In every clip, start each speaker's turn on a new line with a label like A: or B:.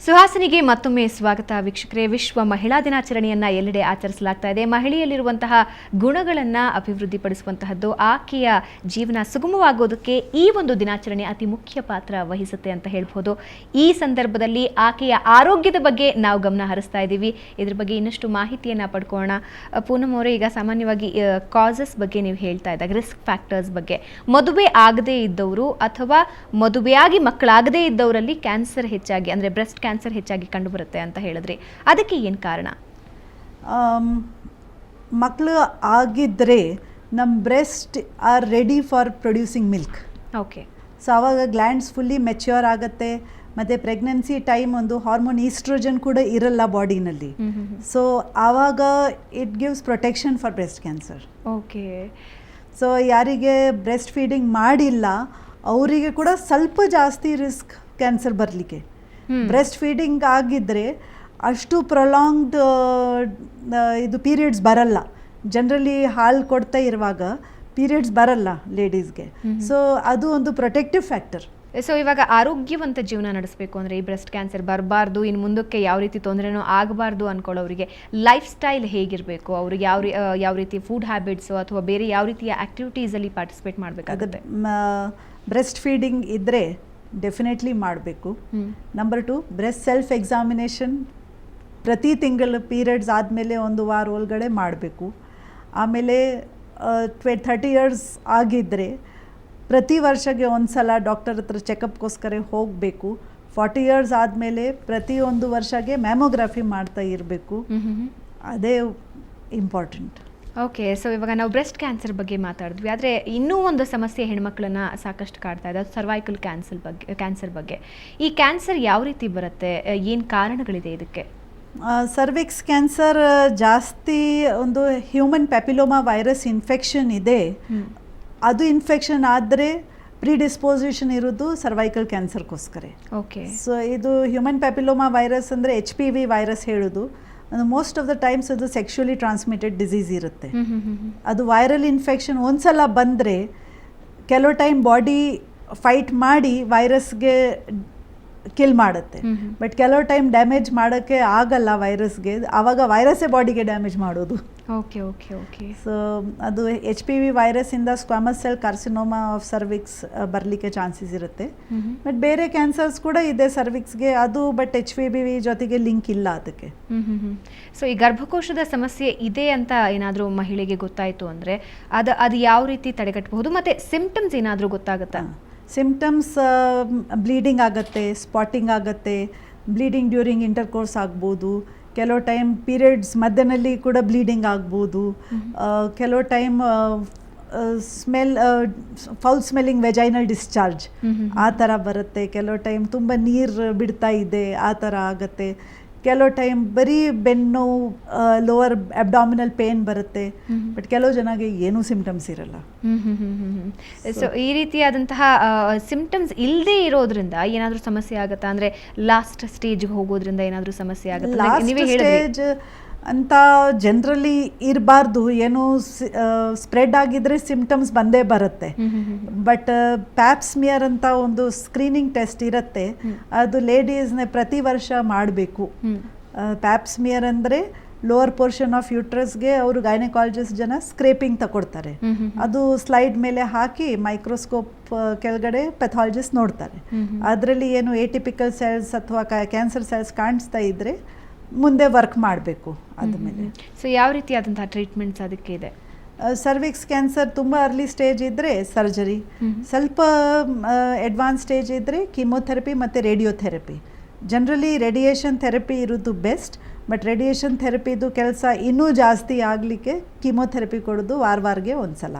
A: ಸುಹಾಸಿನಿಗೆ ಮತ್ತೊಮ್ಮೆ ಸ್ವಾಗತ ವೀಕ್ಷಕರೇ. ವಿಶ್ವ ಮಹಿಳಾ ದಿನಾಚರಣೆಯನ್ನ ಎಲ್ಲೆಡೆ ಆಚರಿಸಲಾಗ್ತಾ ಇದೆ. ಮಹಿಳೆಯಲ್ಲಿರುವಂತಹ ಗುಣಗಳನ್ನು ಅಭಿವೃದ್ಧಿಪಡಿಸುವಂತಹದ್ದು, ಆಕೆಯ ಜೀವನ ಸುಗಮವಾಗೋದಕ್ಕೆ ಈ ಒಂದು ದಿನಾಚರಣೆ ಅತಿ ಮುಖ್ಯ ಪಾತ್ರ ವಹಿಸುತ್ತೆ ಅಂತ ಹೇಳ್ಬೋದು. ಈ ಸಂದರ್ಭದಲ್ಲಿ ಆಕೆಯ ಆರೋಗ್ಯದ ಬಗ್ಗೆ ನಾವು ಗಮನ ಹರಿಸ್ತಾ ಇದ್ದೀವಿ. ಇದ್ರ ಬಗ್ಗೆ ಇನ್ನಷ್ಟು ಮಾಹಿತಿಯನ್ನ ಪಡ್ಕೊಳ್ಳೋಣ. ಪೂನಂ ಅವರೇ, ಈಗ ಸಾಮಾನ್ಯವಾಗಿ ಕಾಸಸ್ ಬಗ್ಗೆ ನೀವು ಹೇಳ್ತಾ ಇದ್ದಾಗ, ರಿಸ್ಕ್ ಫ್ಯಾಕ್ಟರ್ಸ್ ಬಗ್ಗೆ, ಮದುವೆ ಆಗದೇ ಇದ್ದವರು ಅಥವಾ ಮದುವೆಯಾಗಿ ಮಕ್ಕಳಾಗದೇ ಇದ್ದವರಲ್ಲಿ ಕ್ಯಾನ್ಸರ್ ಹೆಚ್ಚಾಗಿ, ಅಂದರೆ ಬ್ರೆಸ್ಟ್ ಕ್ಯಾನ್ಸರ್ ಹೆಚ್ಚಾಗಿ ಕಂಡುಬರುತ್ತೆ ಅಂತ ಹೇಳಿದ್ರಿ. ಅದಕ್ಕೆ ಏನು ಕಾರಣ?
B: ಮಕ್ಕಳು ಆಗಿದ್ದರೆ ನಮ್ಮ breast are ready for producing milk.
A: Okay.
B: So ಆವಾಗ ಗ್ಲ್ಯಾಂಡ್ಸ್ ಫುಲ್ಲಿ ಮೆಚ್ಯೂರ್ ಆಗುತ್ತೆ. ಮತ್ತು ಪ್ರೆಗ್ನೆನ್ಸಿ ಟೈಮ್ ಒಂದು ಹಾರ್ಮೋನ್ ಈಸ್ಟ್ರೋಜನ್ ಕೂಡ ಇರಲ್ಲ ಬಾಡಿನಲ್ಲಿ. ಸೊ ಆವಾಗ it gives protection for breast cancer.
A: Okay.
B: So ಯಾರಿಗೆ ಬ್ರೆಸ್ಟ್ ಫೀಡಿಂಗ್ ಮಾಡಿಲ್ಲ ಅವರಿಗೆ ಕೂಡ ಸ್ವಲ್ಪ ಜಾಸ್ತಿ ರಿಸ್ಕ್ ಕ್ಯಾನ್ಸರ್ ಬರಲಿಕ್ಕೆ. ಬ್ರೆಸ್ಟ್ ಫೀಡಿಂಗ್ ಆಗಿದ್ದರೆ ಅಷ್ಟು ಪ್ರೊಲಾಂಗ್ಡ್ ಇದು ಪೀರಿಯಡ್ಸ್ ಬರಲ್ಲ. ಜನರಲಿ ಹಾಲು ಕೊಡ್ತಾ ಇರುವಾಗ ಪೀರಿಯಡ್ಸ್ ಬರಲ್ಲ ಲೇಡೀಸ್ಗೆ. ಸೊ ಅದು ಒಂದು ಪ್ರೊಟೆಕ್ಟಿವ್ ಫ್ಯಾಕ್ಟರ್.
A: ಸೊ ಇವಾಗ ಆರೋಗ್ಯವಂತ ಜೀವನ ನಡೆಸಬೇಕು ಅಂದರೆ, ಈ ಬ್ರೆಸ್ಟ್ ಕ್ಯಾನ್ಸರ್ ಬರಬಾರ್ದು, ಇನ್ನು ಮುಂದಕ್ಕೆ ಯಾವ ರೀತಿ ತೊಂದರೆನೂ ಆಗಬಾರ್ದು ಅಂದ್ಕೊಳ್ಳೋರಿಗೆ ಲೈಫ್ ಸ್ಟೈಲ್ ಹೇಗಿರಬೇಕು, ಅವ್ರಿಗೆ ಯಾವ ರೀತಿ ಫುಡ್ ಹ್ಯಾಬಿಟ್ಸು ಅಥವಾ ಬೇರೆ ಯಾವ ರೀತಿಯ ಆ್ಯಕ್ಟಿವಿಟೀಸಲ್ಲಿ ಪಾರ್ಟಿಸಿಪೇಟ್ ಮಾಡಬೇಕಾಗುತ್ತೆ?
B: ಬ್ರೆಸ್ಟ್ ಫೀಡಿಂಗ್ ಇದ್ದರೆ ಡೆಫಿನೆಟ್ಲಿ ಮಾಡಬೇಕು. ನಂಬರ್ 2, ಬ್ರೆಸ್ಟ್ ಸೆಲ್ಫ್ ಎಕ್ಸಾಮಿನೇಷನ್ ಪ್ರತಿ ತಿಂಗಳು ಪೀರಿಯಡ್ಸ್ ಆದಮೇಲೆ ಒಂದು ವಾರ ಒಳಗಡೆ ಮಾಡಬೇಕು. ಆಮೇಲೆ 30 ಇಯರ್ಸ್ ಆಗಿದ್ದರೆ ಪ್ರತಿ ವರ್ಷಕ್ಕೆ ಒಂದು ಸಲ ಡಾಕ್ಟರ್ ಹತ್ರ ಚೆಕಪ್ಗೋಸ್ಕರ ಹೋಗಬೇಕು. 40 ಇಯರ್ಸ್ ಆದಮೇಲೆ ಪ್ರತಿಯೊಂದು ವರ್ಷಕ್ಕೆ ಮ್ಯಾಮೋಗ್ರಫಿ ಮಾಡ್ತಾ ಇರಬೇಕು. ಅದೇ ಇಂಪಾರ್ಟೆಂಟ್.
A: ಓಕೆ. ಸೊ ಇವಾಗ ನಾವು ಬ್ರೆಸ್ಟ್ ಕ್ಯಾನ್ಸರ್ ಬಗ್ಗೆ ಮಾತಾಡಿದ್ವಿ, ಆದರೆ ಇನ್ನೂ ಒಂದು ಸಮಸ್ಯೆ ಹೆಣ್ಮಕ್ಳನ್ನ ಸಾಕಷ್ಟು ಕಾಡ್ತಾ ಇದೆ, ಅದು ಸರ್ವೈಕಲ್ ಕ್ಯಾನ್ಸರ್ ಬಗ್ಗೆ. ಈ ಕ್ಯಾನ್ಸರ್ ಯಾವ ರೀತಿ ಬರುತ್ತೆ, ಏನು ಕಾರಣಗಳಿದೆ ಇದಕ್ಕೆ?
B: ಸರ್ವಿಕ್ಸ್ ಕ್ಯಾನ್ಸರ್ ಜಾಸ್ತಿ ಒಂದು ಹ್ಯೂಮನ್ ಪ್ಯಾಪಿಲೋಮಾ ವೈರಸ್ ಇನ್ಫೆಕ್ಷನ್ ಇದೆ. ಅದು ಇನ್ಫೆಕ್ಷನ್ ಆದರೆ ಪ್ರಿಡಿಸ್ಪೋಸಿಷನ್ ಇರೋದು ಸರ್ವೈಕಲ್ ಕ್ಯಾನ್ಸರ್ಗೋಸ್ಕರ.
A: ಓಕೆ. ಸೊ
B: ಇದು ಹ್ಯೂಮನ್ ಪ್ಯಾಪಿಲೋಮಾ ವೈರಸ್ ಅಂದರೆ HPV ವೈರಸ್ ಹೇಳೋದು. ಮೋಸ್ಟ್ ಆಫ್ ದ ಟೈಮ್ಸ್ ಅದು ಸೆಕ್ಷುಲಿ ಟ್ರಾನ್ಸ್ಮಿಟೆಡ್ ಡಿಸೀಸ್ ಇರುತ್ತೆ. ಅದು ವೈರಲ್ ಇನ್ಫೆಕ್ಷನ್ ಒಂದ್ಸಲ ಬಂದರೆ ಕೆಲವು ಟೈಮ್ ಬಾಡಿ ಫೈಟ್ ಮಾಡಿ ವೈರಸ್ಗೆ ಕಿಲ್ ಮಾಡುತ್ತೆ. ಬಟ್ ಕೆಲವು ಟೈಮ್ ಡ್ಯಾಮೇಜ್ ಮಾಡೋಕ್ಕೆ ಆಗಲ್ಲ ವೈರಸ್ಗೆ, ಆವಾಗ ವೈರಸ್ಸೇ ಬಾಡಿಗೆ ಡ್ಯಾಮೇಜ್ ಮಾಡೋದು.
A: Okay okay okay.
B: ಸೊ ಅದು HPV ವೈರಸ್ಸಿಂದ squamous cell carcinoma of cervix ಬರಲಿಕ್ಕೆ ಚಾನ್ಸಸ್ ಇರುತ್ತೆ. ಬಟ್ ಬೇರೆ ಕ್ಯಾನ್ಸರ್ಸ್ ಕೂಡ ಇದೆ ಸರ್ವಿಕ್ಸ್ಗೆ, ಅದು ಬಟ್ HPV ಜೊತೆಗೆ ಲಿಂಕ್ ಇಲ್ಲ ಅದಕ್ಕೆ.
A: ಸೊ ಈ ಗರ್ಭಕೋಶದ ಸಮಸ್ಯೆ ಇದೆ ಅಂತ ಏನಾದರೂ ಮಹಿಳೆಗೆ ಗೊತ್ತಾಯಿತು ಅಂದರೆ ಅದು ಯಾವ ರೀತಿ ತಡೆಗಟ್ಟಬಹುದು, ಮತ್ತು ಸಿಂಪ್ಟಮ್ಸ್ ಏನಾದರೂ ಗೊತ್ತಾಗುತ್ತಾ?
B: ಸಿಂಪ್ಟಮ್ಸ್ ಬ್ಲೀಡಿಂಗ್ ಆಗುತ್ತೆ, ಸ್ಪಾಟಿಂಗ್ ಆಗುತ್ತೆ, ಬ್ಲೀಡಿಂಗ್ ಡ್ಯೂರಿಂಗ್ ಇಂಟರ್ಕೋರ್ಸ್ ಆಗ್ಬೋದು. ಕೆಲವು ಟೈಮ್ ಪೀರಿಯಡ್ಸ್ ಮಧ್ಯದಲ್ಲಿ ಕೂಡ ಬ್ಲೀಡಿಂಗ್ ಆಗ್ಬೋದು. ಕೆಲವು time foul smelling vaginal discharge ಆ ಥರ ಬರುತ್ತೆ. ಕೆಲವು ಟೈಮ್ ತುಂಬ ನೀರು ಬಿಡ್ತಾ ಇದೆ ಆ ಥರ ಆಗುತ್ತೆ. ಕೆಲವು ಟೈಮ್ ಬರೀ ಬೆನ್ನು, ಲೋವರ್ ಅಬ್ಡಾಮಿನಲ್ ಪೇನ್ ಬರುತ್ತೆ. ಬಟ್ ಕೆಲವು ಜನಗೆ ಏನೂ ಸಿಂಪ್ಟಮ್ಸ್ ಇರಲ್ಲ.
A: ಸೊ ಈ ರೀತಿಯಾದಂತಹ ಸಿಂಪ್ಟಮ್ಸ್ ಇಲ್ಲದೆ ಇರೋದ್ರಿಂದ ಏನಾದರೂ ಸಮಸ್ಯೆ ಆಗುತ್ತಾ? ಅಂದರೆ ಲಾಸ್ಟ್ ಸ್ಟೇಜ್ಗೆ ಹೋಗೋದ್ರಿಂದ ಏನಾದರೂ ಸಮಸ್ಯೆ ಆಗುತ್ತೆ?
B: ಲಾಸ್ಟ್ ಸ್ಟೇಜ್ ಅಂತ ಜನರಲಿ ಇರಬಾರ್ದು. ಏನು ಸ್ಪ್ರೆಡ್ ಆಗಿದ್ರೆ ಸಿಂಪ್ಟಮ್ಸ್ ಬಂದೇ ಬರುತ್ತೆ. ಬಟ್ ಪ್ಯಾಪ್ಸ್ಮಿಯರ್ ಅಂತ ಒಂದು ಸ್ಕ್ರೀನಿಂಗ್ ಟೆಸ್ಟ್ ಇರುತ್ತೆ, ಅದು ಲೇಡೀಸ್ನ ಪ್ರತಿ ವರ್ಷ ಮಾಡಬೇಕು. ಪ್ಯಾಪ್ಸ್ಮಿಯರ್ ಅಂದರೆ ಲೋವರ್ ಪೋರ್ಷನ್ ಆಫ್ ಯೂಟ್ರಸ್ಗೆ ಅವರು ಗೈನಕಾಲಜಿಸ್ಟ್ ಜನ ಸ್ಕ್ರೇಪಿಂಗ್ ತಗೊಳ್ತಾರೆ. ಅದು ಸ್ಲೈಡ್ ಮೇಲೆ ಹಾಕಿ ಮೈಕ್ರೋಸ್ಕೋಪ್ ಕೆಳಗಡೆ ಪೆಥಾಲಜಿಸ್ಟ್ ನೋಡ್ತಾರೆ. ಅದರಲ್ಲಿ ಏನು ಎಟಿಪಿಕಲ್ ಸೆಲ್ಸ್ ಅಥವಾ ಕ್ಯಾನ್ಸರ್ ಸೆಲ್ಸ್ ಕಾಣಿಸ್ತಾ ಇದ್ರೆ ಮುಂದೆ ವರ್ಕ್ ಮಾಡಬೇಕು ಆದಮೇಲೆ.
A: ಸೊ ಯಾವ ರೀತಿಯಾದಂತಹ ಟ್ರೀಟ್ಮೆಂಟ್ಸ್ ಅದಕ್ಕೆ ಇದೆ?
B: ಸರ್ವಿಕ್ಸ್ ಕ್ಯಾನ್ಸರ್ ತುಂಬ ಅರ್ಲಿ ಸ್ಟೇಜ್ ಇದ್ದರೆ ಸರ್ಜರಿ, ಸ್ವಲ್ಪ ಅಡ್ವಾನ್ಸ್ ಸ್ಟೇಜ್ ಇದ್ದರೆ ಕೀಮೋಥೆರಪಿ ಮತ್ತು ರೇಡಿಯೋಥೆರಪಿ. ಜನರಲಿ ರೇಡಿಯೇಷನ್ ಥೆರಪಿ ಇರೋದು ಬೆಸ್ಟ್. ಬಟ್ ರೇಡಿಯೇಷನ್ ಥೆರಪಿದು ಕೆಲಸ ಇನ್ನೂ ಜಾಸ್ತಿ ಆಗಲಿಕ್ಕೆ ಕೀಮೋಥೆರಪಿ ಕೊಡೋದು ವಾರವಾರಿಗೆ ಒಂದು ಸಲ.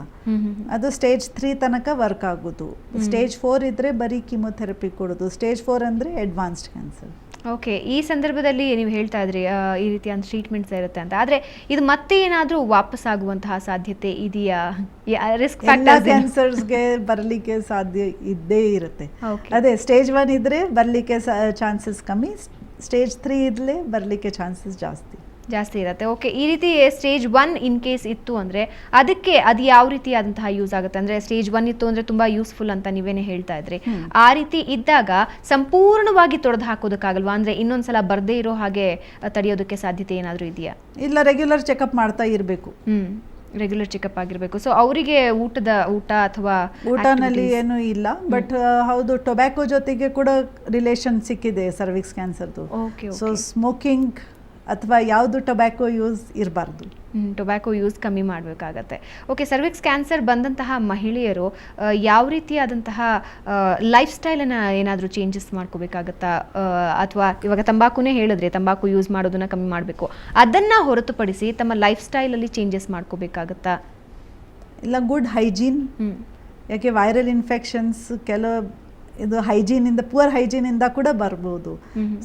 B: ಅದು ಸ್ಟೇಜ್ 3 ತನಕ ವರ್ಕ್ ಆಗೋದು. ಸ್ಟೇಜ್ 4 ಇದ್ದರೆ ಬರೀ ಕೀಮೋಥೆರಪಿ ಕೊಡೋದು. ಸ್ಟೇಜ್ 4 ಅಂದರೆ ಅಡ್ವಾನ್ಸ್ಡ್ ಕ್ಯಾನ್ಸರ್.
A: ಓಕೆ. ಈ ಸಂದರ್ಭದಲ್ಲಿ ನೀವು ಹೇಳ್ತಾ ಇದ್ರಿ ಈ ರೀತಿಯ ಟ್ರೀಟ್ಮೆಂಟ್ಸ್ ಇರುತ್ತೆ ಅಂತ, ಆದರೆ ಇದು ಮತ್ತೆ ಏನಾದರೂ ವಾಪಸ್ ಆಗುವಂತಹ ಸಾಧ್ಯತೆ ಇದೆಯಾ? ರಿಸ್ಕ್ ಫ್ಯಾಕ್ಟರ್ಸ್
B: ಕ್ಯಾನ್ಸರ್ಸ್ಗೆ ಬರಲಿಕ್ಕೆ ಸಾಧ್ಯ ಇದ್ದೇ ಇರುತ್ತೆ. ಅದೇ ಸ್ಟೇಜ್ 1 ಇದ್ದರೆ ಬರಲಿಕ್ಕೆ ಚಾನ್ಸಸ್ ಕಮ್ಮಿ, ಸ್ಟೇಜ್ 3 ಇದ್ದರೆ ಬರಲಿಕ್ಕೆ ಚಾನ್ಸಸ್ ಜಾಸ್ತಿ.
A: ಜಾಸ್ತಿ ಇರುತ್ತೆ. ಓಕೆ, ಈ ರೀತಿ ಸ್ಟೇಜ್ 1 ಇನ್ ಕೇಸ್ ಇತ್ತು ಅಂದರೆ ಅದಕ್ಕೆ ಅದು ಯಾವ ರೀತಿಯಾದಂತಹ ಯೂಸ್ ಆಗುತ್ತೆ? ಅಂದರೆ ಸ್ಟೇಜ್ 1 ಇತ್ತು ಅಂದರೆ ತುಂಬ ಯೂಸ್ಫುಲ್ ಅಂತ ನೀವೇನೇ ಹೇಳ್ತಾ ಇದ್ರಿ. ಆ ರೀತಿ ಇದ್ದಾಗ ಸಂಪೂರ್ಣವಾಗಿ ತೊಡೆದು ಹಾಕೋದಕ್ಕಾಗಲ್ವಾ? ಅಂದರೆ ಇನ್ನೊಂದ್ಸಲ ಬರದೇ ಇರೋ ಹಾಗೆ ತಡೆಯೋದಕ್ಕೆ ಸಾಧ್ಯತೆ ಏನಾದರೂ ಇದೆಯಾ?
B: ಇಲ್ಲ, ರೆಗ್ಯುಲರ್ ಚೆಕಪ್ ಮಾಡ್ತಾ ಇರಬೇಕು.
A: ರೆಗ್ಯುಲರ್ ಚೆಕಪ್ ಆಗಿರಬೇಕು. ಸೊ ಅವರಿಗೆ ಊಟ ಅಥವಾ
B: ಊಟನಲ್ಲಿ ಏನೂ ಇಲ್ಲ, ಬಟ್ ಹೌದು, ಟೊಬ್ಯಾಕೊ ಜೊತೆಗೆ ಕೂಡ ರಿಲೇಷನ್ ಸಿಕ್ಕಿದೆ ಸರ್ವಿಕ್ಸ್ ಕ್ಯಾನ್ಸರ್ದು. ಸೊ ಸ್ಮೋಕಿಂಗ್ ಅಥವಾ ಯಾವುದು ಟೊಬ್ಯಾಕೊ ಯೂಸ್ ಇರಬಾರ್ದು.
A: ಟೊಬ್ಯಾಕೊ ಯೂಸ್ ಕಮ್ಮಿ ಮಾಡಬೇಕಾಗತ್ತೆ. ಓಕೆ, ಸರ್ವಿಕ್ಸ್ ಕ್ಯಾನ್ಸರ್ ಬಂದಂತಹ ಮಹಿಳೆಯರು ಯಾವ ರೀತಿಯಾದಂತಹ ಲೈಫ್ ಸ್ಟೈಲನ್ನು ಏನಾದರೂ ಚೇಂಜಸ್ ಮಾಡ್ಕೋಬೇಕಾಗತ್ತಾ? ಅಥವಾ ಇವಾಗ ತಂಬಾಕುನೇ ಹೇಳಿದ್ರೆ ತಂಬಾಕು ಯೂಸ್ ಮಾಡೋದನ್ನ ಕಮ್ಮಿ ಮಾಡಬೇಕು, ಅದನ್ನು ಹೊರತುಪಡಿಸಿ ತಮ್ಮ ಲೈಫ್ ಸ್ಟೈಲಲ್ಲಿ ಚೇಂಜಸ್ ಮಾಡ್ಕೋಬೇಕಾಗತ್ತಾ?
B: ಇಲ್ಲ, ಗುಡ್ ಹೈಜೀನ್. ಯಾಕೆ ವೈರಲ್ ಇನ್ಫೆಕ್ಷನ್ಸ್ ಇದು ಹೈಜೀನಿಂದ, ಪುವರ್ ಹೈಜೀನಿಂದ ಕೂಡ ಬರ್ಬೋದು.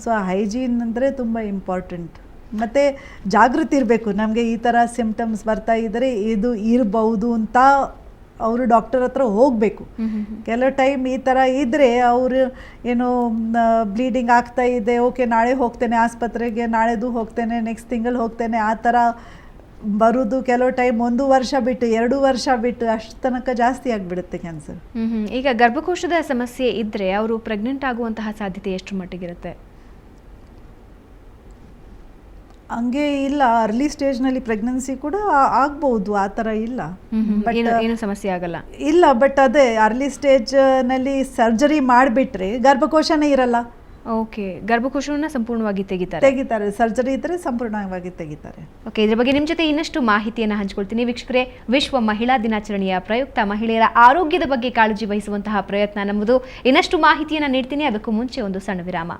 B: ಸೊ ಹೈಜೀನ್ ಅಂದರೆ ತುಂಬ ಇಂಪಾರ್ಟೆಂಟ್. ಮತ್ತು ಜಾಗೃತಿ ಇರಬೇಕು, ನಮಗೆ ಈ ಥರ ಸಿಂಪ್ಟಮ್ಸ್ ಬರ್ತಾ ಇದ್ದರೆ ಇದು ಇರಬಹುದು ಅಂತ ಅವರು ಡಾಕ್ಟರ್ ಹತ್ರ ಹೋಗಬೇಕು. ಕೆಲವು ಟೈಮ್ ಈ ಥರ ಇದ್ದರೆ ಅವರು ಏನು ಬ್ಲೀಡಿಂಗ್ ಆಗ್ತಾ ಇದೆ, ಓಕೆ ನಾಳೆ ಹೋಗ್ತೇನೆ ಆಸ್ಪತ್ರೆಗೆ, ನಾಳೆದು ಹೋಗ್ತೇನೆ, ನೆಕ್ಸ್ಟ್ ತಿಂಗಳು ಹೋಗ್ತೇನೆ, ಆ ಥರ ಬರೋದು. ಕೆಲವು ಟೈಮ್ 1 ವರ್ಷ ಬಿಟ್ಟು 2 ವರ್ಷ ಬಿಟ್ಟು ಅಷ್ಟು ತನಕ ಜಾಸ್ತಿ ಆಗಿಬಿಡುತ್ತೆ ಕ್ಯಾನ್ಸರ್.
A: ಈಗ ಗರ್ಭಕೋಶದ ಸಮಸ್ಯೆ ಇದ್ದರೆ ಅವರು ಪ್ರೆಗ್ನೆಂಟ್ ಆಗುವಂತಹ ಸಾಧ್ಯತೆ ಎಷ್ಟು ಮಟ್ಟಿಗಿರುತ್ತೆ?
B: ಹಂಗೆ ಇಲ್ಲ, ಅರ್ಲಿ ಸ್ಟೇಜ್ನಲ್ಲಿ ಪ್ರೆಗ್ನೆನ್ಸಿ ಕೂಡ ಆಗ್ಬೋದು, ಆ ಥರ ಇಲ್ಲ.
A: ಏನು ಸಮಸ್ಯೆ ಆಗಲ್ಲ.
B: ಇಲ್ಲ, ಬಟ್ ಅದೇ ಅರ್ಲಿ ಸ್ಟೇಜ್ನಲ್ಲಿ ಸರ್ಜರಿ ಮಾಡಿಬಿಟ್ರೆ ಗರ್ಭಕೋಶನೇ ಇರಲ್ಲ.
A: ಓಕೆ, ಗರ್ಭಕೋಶವನ್ನು ಸಂಪೂರ್ಣವಾಗಿ ತೆಗಿತಾರೆ.
B: ಸರ್ಜರಿ ಇದ್ದರೆ ಸಂಪೂರ್ಣವಾಗಿ ತೆಗಿತಾರೆ.
A: ಓಕೆ, ಇದ್ರ ಬಗ್ಗೆ ನಿಮ್ಮ ಜೊತೆ ಇನ್ನಷ್ಟು ಮಾಹಿತಿಯನ್ನು ಹಂಚ್ಕೊಳ್ತೀನಿ. ವೀಕ್ಷಕರೇ, ವಿಶ್ವ ಮಹಿಳಾ ದಿನಾಚರಣೆಯ ಪ್ರಯುಕ್ತ ಮಹಿಳೆಯರ ಆರೋಗ್ಯದ ಬಗ್ಗೆ ಕಾಳಜಿ ವಹಿಸುವಂತಹ ಪ್ರಯತ್ನ ನಮ್ಮದು. ಇನ್ನಷ್ಟು ಮಾಹಿತಿಯನ್ನು ನೀಡ್ತೀನಿ, ಅದಕ್ಕೂ ಮುಂಚೆ ಒಂದು ಸಣ್ಣ ವಿರಾಮ.